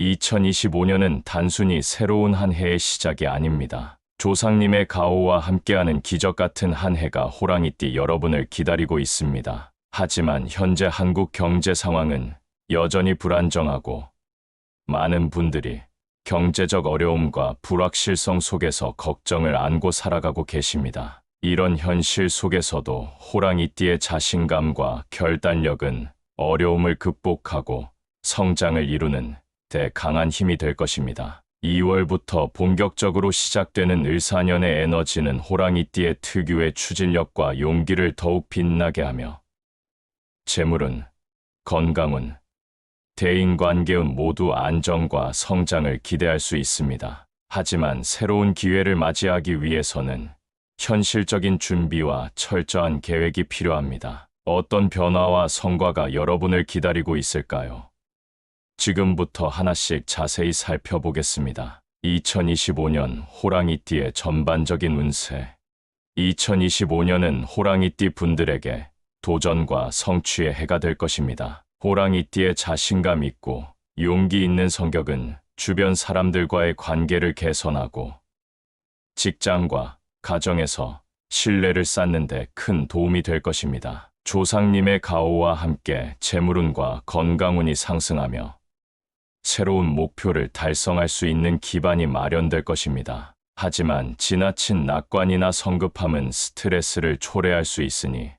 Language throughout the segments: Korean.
2025년은 단순히 새로운 한 해의 시작이 아닙니다. 조상님의 가호와 함께하는 기적 같은 한 해가 호랑이띠 여러분을 기다리고 있습니다. 하지만 현재 한국 경제 상황은 여전히 불안정하고 많은 분들이 경제적 어려움과 불확실성 속에서 걱정을 안고 살아가고 계십니다. 이런 현실 속에서도 호랑이띠의 자신감과 결단력은 어려움을 극복하고 성장을 이루는 데 강한 힘이 될 것입니다. 2월부터 본격적으로 시작되는 을사년의 에너지는 호랑이띠의 특유의 추진력과 용기를 더욱 빛나게 하며 재물운, 건강운, 대인관계운 모두 안정과 성장을 기대할 수 있습니다. 하지만 새로운 기회를 맞이하기 위해서는 현실적인 준비와 철저한 계획이 필요합니다. 어떤 변화와 성과가 여러분을 기다리고 있을까요? 지금부터 하나씩 자세히 살펴보겠습니다. 2025년 호랑이띠의 전반적인 운세. 2025년은 호랑이띠 분들에게 도전과 성취의 해가 될 것입니다. 호랑이띠의 자신감 있고 용기 있는 성격은 주변 사람들과의 관계를 개선하고 직장과 가정에서 신뢰를 쌓는 데 큰 도움이 될 것입니다. 조상님의 가호와 함께 재물운과 건강운이 상승하며 새로운 목표를 달성할 수 있는 기반이 마련될 것입니다. 하지만 지나친 낙관이나 성급함은 스트레스를 초래할 수 있으니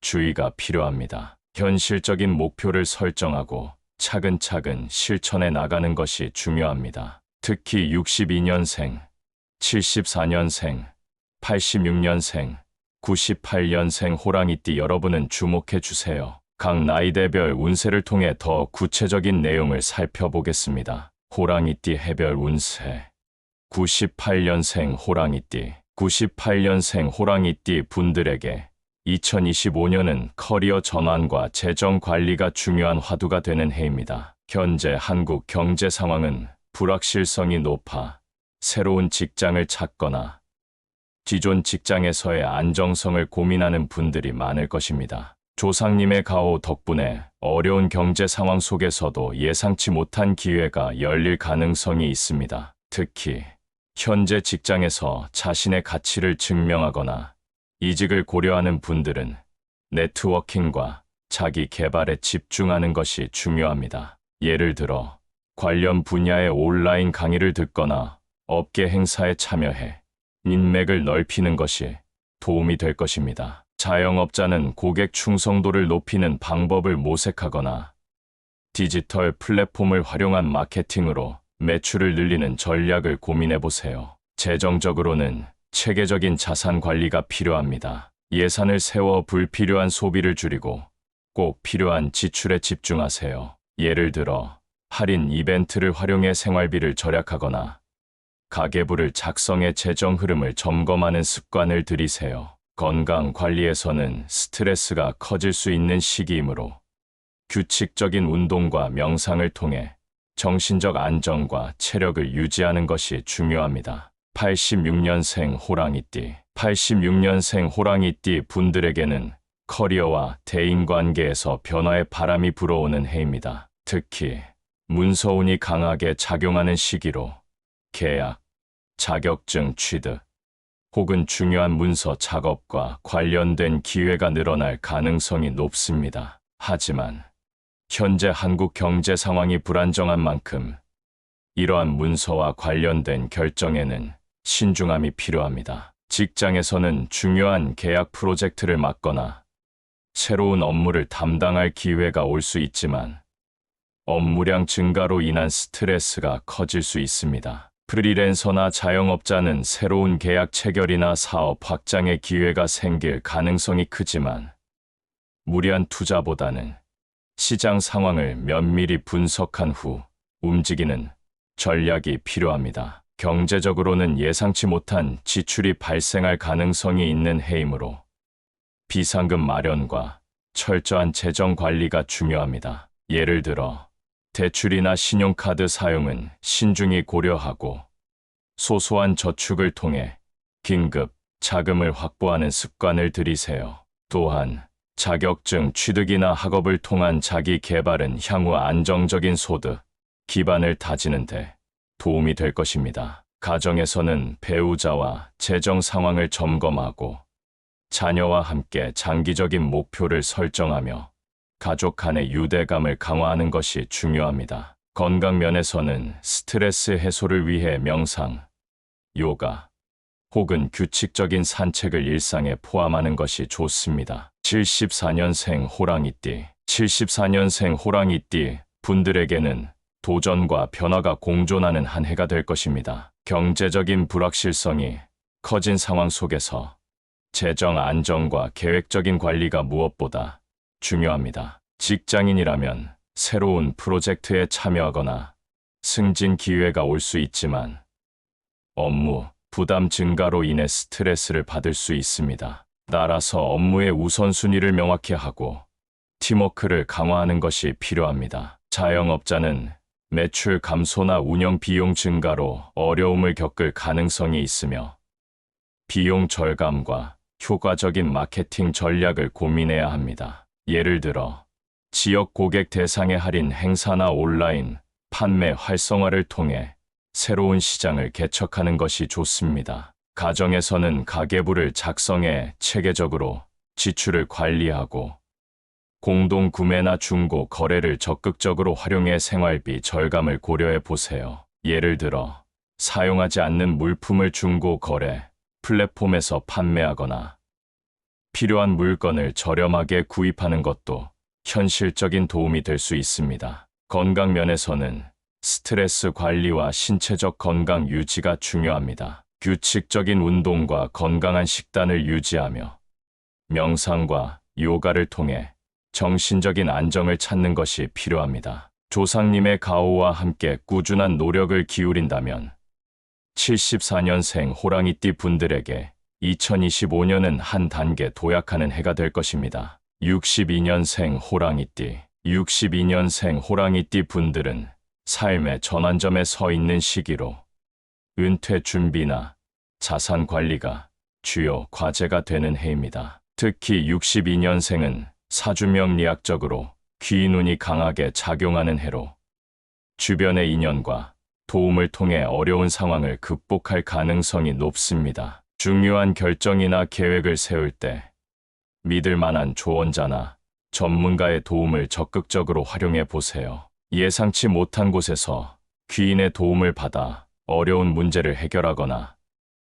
주의가 필요합니다. 현실적인 목표를 설정하고 차근차근 실천해 나가는 것이 중요합니다. 특히 62년생, 74년생, 86년생, 98년생 호랑이띠 여러분은 주목해 주세요. 각 나이대별 운세를 통해 더 구체적인 내용을 살펴보겠습니다. 호랑이띠 해별 운세. 98년생 호랑이띠. 98년생 호랑이띠 분들에게 2025년은 커리어 전환과 재정 관리가 중요한 화두가 되는 해입니다. 현재 한국 경제 상황은 불확실성이 높아 새로운 직장을 찾거나 기존 직장에서의 안정성을 고민하는 분들이 많을 것입니다. 조상님의 가호 덕분에 어려운 경제 상황 속에서도 예상치 못한 기회가 열릴 가능성이 있습니다. 특히 현재 직장에서 자신의 가치를 증명하거나 이직을 고려하는 분들은 네트워킹과 자기 개발에 집중하는 것이 중요합니다. 예를 들어 관련 분야의 온라인 강의를 듣거나 업계 행사에 참여해 인맥을 넓히는 것이 도움이 될 것입니다. 자영업자는 고객 충성도를 높이는 방법을 모색하거나 디지털 플랫폼을 활용한 마케팅으로 매출을 늘리는 전략을 고민해 보세요. 재정적으로는 체계적인 자산 관리가 필요합니다. 예산을 세워 불필요한 소비를 줄이고 꼭 필요한 지출에 집중하세요. 예를 들어 할인 이벤트를 활용해 생활비를 절약하거나 가계부를 작성해 재정 흐름을 점검하는 습관을 들이세요. 건강 관리에서는 스트레스가 커질 수 있는 시기이므로 규칙적인 운동과 명상을 통해 정신적 안정과 체력을 유지하는 것이 중요합니다. 86년생 호랑이띠. 86년생 호랑이띠 분들에게는 커리어와 대인관계에서 변화의 바람이 불어오는 해입니다. 특히 문서운이 강하게 작용하는 시기로 계약, 자격증 취득, 혹은 중요한 문서 작업과 관련된 기회가 늘어날 가능성이 높습니다. 하지만 현재 한국 경제 상황이 불안정한 만큼 이러한 문서와 관련된 결정에는 신중함이 필요합니다. 직장에서는 중요한 계약 프로젝트를 맡거나 새로운 업무를 담당할 기회가 올 수 있지만 업무량 증가로 인한 스트레스가 커질 수 있습니다. 프리랜서나 자영업자는 새로운 계약 체결이나 사업 확장의 기회가 생길 가능성이 크지만 무리한 투자보다는 시장 상황을 면밀히 분석한 후 움직이는 전략이 필요합니다. 경제적으로는 예상치 못한 지출이 발생할 가능성이 있는 해이므로 비상금 마련과 철저한 재정 관리가 중요합니다. 예를 들어 대출이나 신용카드 사용은 신중히 고려하고 소소한 저축을 통해 긴급 자금을 확보하는 습관을 들이세요. 또한 자격증 취득이나 학업을 통한 자기 개발은 향후 안정적인 소득, 기반을 다지는데 도움이 될 것입니다. 가정에서는 배우자와 재정 상황을 점검하고 자녀와 함께 장기적인 목표를 설정하며 가족 간의 유대감을 강화하는 것이 중요합니다. 건강 면에서는 스트레스 해소를 위해 명상, 요가, 혹은 규칙적인 산책을 일상에 포함하는 것이 좋습니다. 74년생 호랑이띠 분들에게는 도전과 변화가 공존하는 한 해가 될 것입니다. 경제적인 불확실성이 커진 상황 속에서 재정 안정과 계획적인 관리가 무엇보다 중요합니다. 직장인이라면 새로운 프로젝트에 참여하거나 승진 기회가 올 수 있지만 업무 부담 증가로 인해 스트레스를 받을 수 있습니다. 따라서 업무의 우선순위를 명확히 하고 팀워크를 강화하는 것이 필요합니다. 자영업자는 매출 감소나 운영 비용 증가로 어려움을 겪을 가능성이 있으며 비용 절감과 효과적인 마케팅 전략을 고민해야 합니다. 예를 들어 지역 고객 대상의 할인 행사나 온라인 판매 활성화를 통해 새로운 시장을 개척하는 것이 좋습니다. 가정에서는 가계부를 작성해 체계적으로 지출을 관리하고 공동 구매나 중고 거래를 적극적으로 활용해 생활비 절감을 고려해 보세요. 예를 들어 사용하지 않는 물품을 중고 거래 플랫폼에서 판매하거나 필요한 물건을 저렴하게 구입하는 것도 현실적인 도움이 될 수 있습니다. 건강 면에서는 스트레스 관리와 신체적 건강 유지가 중요합니다. 규칙적인 운동과 건강한 식단을 유지하며 명상과 요가를 통해 정신적인 안정을 찾는 것이 필요합니다. 조상님의 가호와 함께 꾸준한 노력을 기울인다면 74년생 호랑이띠 분들에게 2025년은 한 단계 도약하는 해가 될 것입니다. 62년생 호랑이띠 분들은 삶의 전환점에 서 있는 시기로 은퇴 준비나 자산 관리가 주요 과제가 되는 해입니다. 특히 62년생은 사주명리학적으로 귀인운이 강하게 작용하는 해로 주변의 인연과 도움을 통해 어려운 상황을 극복할 가능성이 높습니다. 중요한 결정이나 계획을 세울 때 믿을 만한 조언자나 전문가의 도움을 적극적으로 활용해 보세요. 예상치 못한 곳에서 귀인의 도움을 받아 어려운 문제를 해결하거나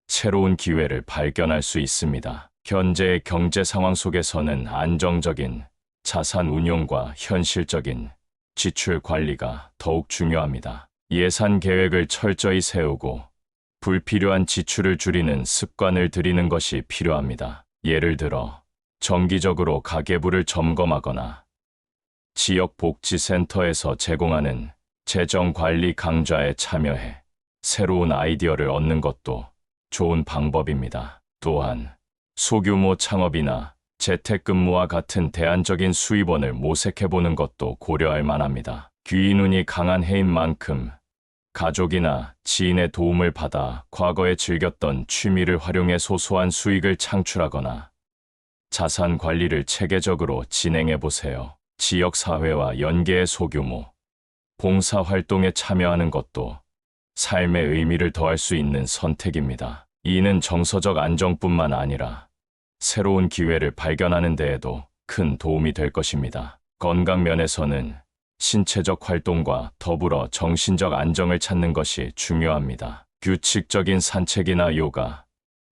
새로운 기회를 발견할 수 있습니다. 현재의 경제 상황 속에서는 안정적인 자산 운용과 현실적인 지출 관리가 더욱 중요합니다. 예산 계획을 철저히 세우고 불필요한 지출을 줄이는 습관을 들이는 것이 필요합니다. 예를 들어 정기적으로 가계부를 점검하거나 지역 복지센터에서 제공하는 재정 관리 강좌에 참여해 새로운 아이디어를 얻는 것도 좋은 방법입니다. 또한 소규모 창업이나 재택근무와 같은 대안적인 수입원을 모색해보는 것도 고려할 만합니다. 귀인운이 강한 해인 만큼 가족이나 지인의 도움을 받아 과거에 즐겼던 취미를 활용해 소소한 수익을 창출하거나 자산 관리를 체계적으로 진행해보세요. 지역사회와 연계의 소규모 봉사활동에 참여하는 것도 삶의 의미를 더할 수 있는 선택입니다. 이는 정서적 안정뿐만 아니라 새로운 기회를 발견하는 데에도 큰 도움이 될 것입니다. 건강 면에서는 신체적 활동과 더불어 정신적 안정을 찾는 것이 중요합니다. 규칙적인 산책이나 요가,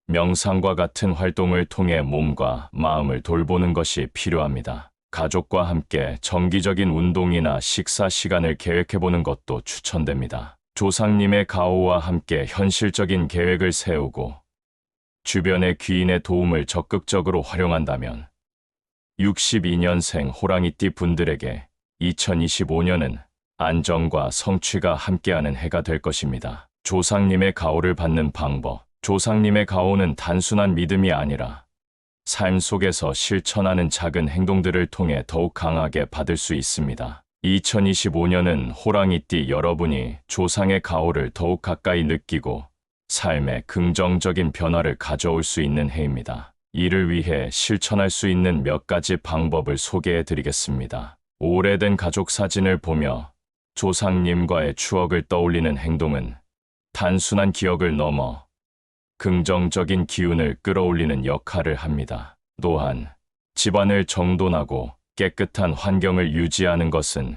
명상과 같은 활동을 통해 몸과 마음을 돌보는 것이 필요합니다. 가족과 함께 정기적인 운동이나 식사 시간을 계획해보는 것도 추천됩니다. 조상님의 가호와 함께 현실적인 계획을 세우고 주변의 귀인의 도움을 적극적으로 활용한다면 62년생 호랑이띠 분들에게 2025년은 안정과 성취가 함께하는 해가 될 것입니다. 조상님의 가호를 받는 방법. 조상님의 가호는 단순한 믿음이 아니라 삶 속에서 실천하는 작은 행동들을 통해 더욱 강하게 받을 수 있습니다. 2025년은 호랑이띠 여러분이 조상의 가호를 더욱 가까이 느끼고 삶에 긍정적인 변화를 가져올 수 있는 해입니다. 이를 위해 실천할 수 있는 몇 가지 방법을 소개해 드리겠습니다. 오래된 가족 사진을 보며 조상님과의 추억을 떠올리는 행동은 단순한 기억을 넘어 긍정적인 기운을 끌어올리는 역할을 합니다. 또한 집안을 정돈하고 깨끗한 환경을 유지하는 것은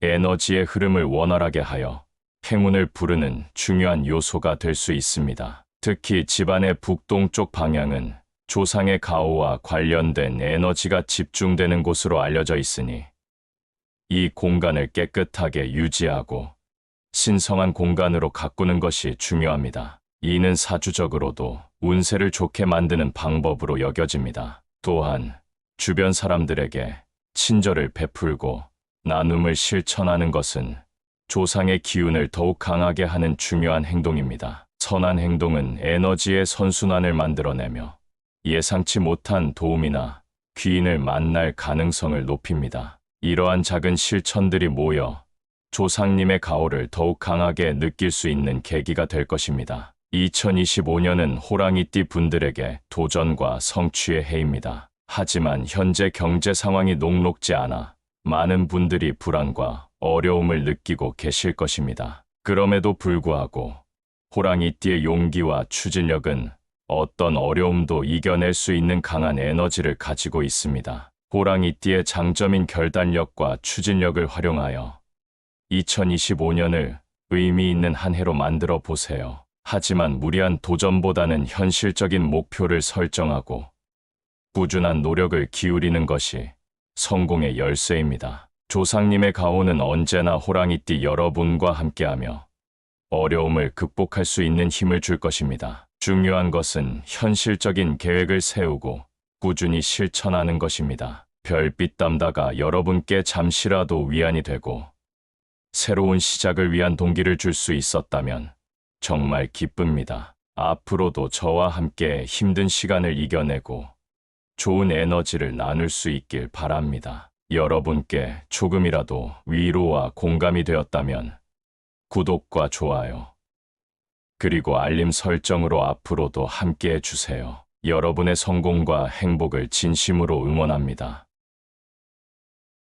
에너지의 흐름을 원활하게 하여 행운을 부르는 중요한 요소가 될 수 있습니다. 특히 집안의 북동쪽 방향은 조상의 가호와 관련된 에너지가 집중되는 곳으로 알려져 있으니 이 공간을 깨끗하게 유지하고 신성한 공간으로 가꾸는 것이 중요합니다. 이는 사주적으로도 운세를 좋게 만드는 방법으로 여겨집니다. 또한 주변 사람들에게 친절을 베풀고 나눔을 실천하는 것은 조상의 기운을 더욱 강하게 하는 중요한 행동입니다. 선한 행동은 에너지의 선순환을 만들어내며 예상치 못한 도움이나 귀인을 만날 가능성을 높입니다. 이러한 작은 실천들이 모여 조상님의 가호를 더욱 강하게 느낄 수 있는 계기가 될 것입니다. 2025년은 호랑이띠 분들에게 도전과 성취의 해입니다. 하지만 현재 경제 상황이 녹록지 않아 많은 분들이 불안과 어려움을 느끼고 계실 것입니다. 그럼에도 불구하고 호랑이띠의 용기와 추진력은 어떤 어려움도 이겨낼 수 있는 강한 에너지를 가지고 있습니다. 호랑이띠의 장점인 결단력과 추진력을 활용하여 2025년을 의미 있는 한 해로 만들어 보세요. 하지만 무리한 도전보다는 현실적인 목표를 설정하고 꾸준한 노력을 기울이는 것이 성공의 열쇠입니다. 조상님의 가호는 언제나 호랑이띠 여러분과 함께하며 어려움을 극복할 수 있는 힘을 줄 것입니다. 중요한 것은 현실적인 계획을 세우고 꾸준히 실천하는 것입니다. 별빛 담다가 여러분께 잠시라도 위안이 되고 새로운 시작을 위한 동기를 줄 수 있었다면 정말 기쁩니다. 앞으로도 저와 함께 힘든 시간을 이겨내고 좋은 에너지를 나눌 수 있길 바랍니다. 여러분께 조금이라도 위로와 공감이 되었다면 구독과 좋아요, 그리고 알림 설정으로 앞으로도 함께 해주세요. 여러분의 성공과 행복을 진심으로 응원합니다.